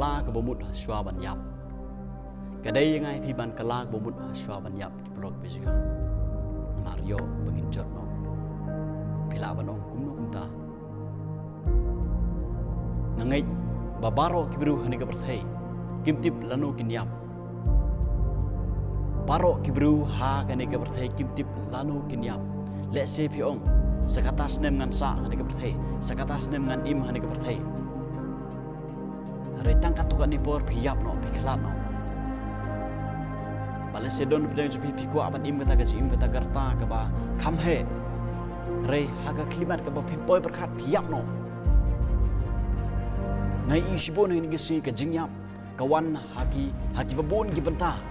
kala ke bomut shwa ban yap kadai ngai pi ban kala ke bomut shwa ban yap ki blog bezinga Mario bangin jot no pila ban ong kumno kumta nangai babaro kibru hani ka perthai kimtip lanu kinyam baro kibru ha kani ka perthai kimtip lanu kinyam le se pi ong sakatas nem ngan sa hani ka perthai sakatas nem ngan im hani ka perthai retang katukan ni por piyap no piklat no balase don pedang jupi piku aban im kata gaji im kata garta ka ba kham he re haga klimat ka ba pimpoi berkat piyap no ngai isibon ni gisi ka jingyap kawan haki babon ki benta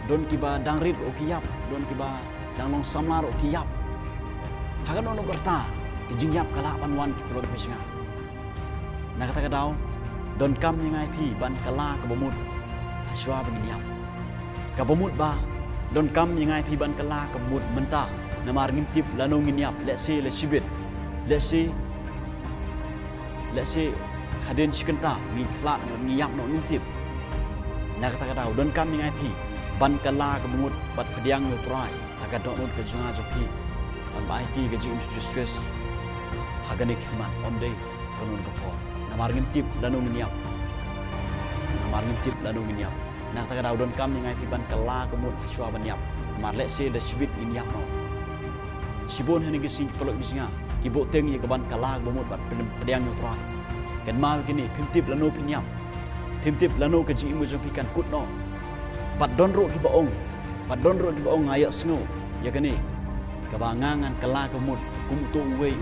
don ki ba dangrit o kiyap don ki ba danglong samlar o kiyap haga no garta ki jingyap kala ban wan ki pro besinga na kata kadau don kam yang ai pi ban kala ka bomut haswa banginiam ka bomut ba don kam yang ai pi ban kala ka bomut menta namar ngintip lanu nginiap let's say haden sikenta ngi klat ngiyap no ngintip na kata kata don kam yang ai pi ban kala ka bomut bat pediang yo try aga do not ka junga jopi ban bai ti ka jim stress haga ni khman on day kanun ka po namar ngintip lanu nginiap nak tak ada don kam yang ai pi ban kala kemut haswa banyap namar le se le sibit nginiap no sibon hani gisi pelok bisinga kibo teng ye ban kala bomut bat pediang yo try kan ma gini pimtip lanu pinyap pimtip lanu ka ji imu jopi kan kut no bat don ro ki baong ayo sngo ya gani ka bangangan kala kemut kumtu we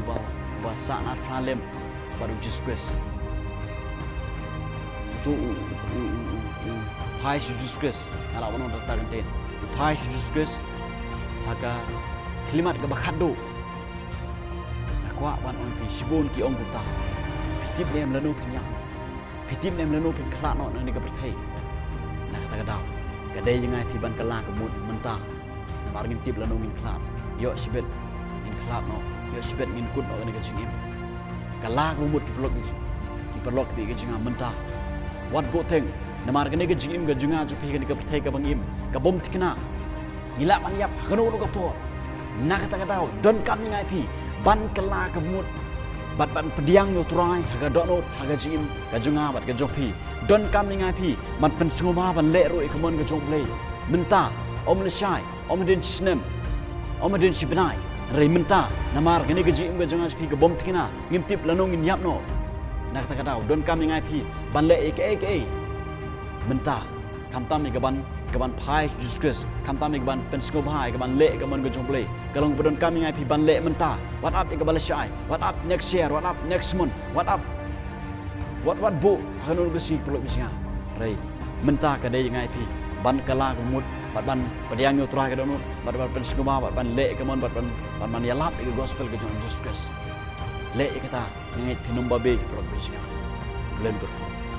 ba sanat pralem baru disgrace tu pai disgrace ala wono data ganten pai disgrace haga klimat ka bakhado akwa wan on pi sibon ki ong buta pitip lem lanu pinyak pitip lem lanu pin khla no ni ka perthai na kata ka daw kadai jangai pi ban kala ka mut menta na mar ngim tip lanu min khla yo sibet min khla no yo sibet min kut no ni ka jingim kala ka mut ki perlok bi ka jinga menta wat boteng namar kene ke jingim ga junga ju phi ka perthai ka bangim ka bom tikna ngila ban yap kanu no ka por na kata ka daw don kam ngai pi ban kala ka mut bat ban pediang yo try haga donot haga jingim ka junga bat ka jopi don kam ngai pi man pen sungoma ban le ro ikamon ka jong play menta om le shai om den snem om den sibnai re menta namar kene ke jingim ga junga pi ka bom tikna ngim tip lanong ngin yap no na kata ka daw don kam ngai pi ban le ek menta kam tam ke ban pai disgrace kam tam ke ban pensgo bhai ke ban le ke ban gojong play kalong bodon kam ngai pi ban le menta what up ke balashai what up next year what up next month what what bo hanul besi pro bisinga rei menta ke dai ngai pi ban kala ke mut ban padiang yo tra ke donut ban pensgo ba ban le ke ban man yalap ke gospel ke jong disgrace le kata ngai pinum babe ke pro bisinga blend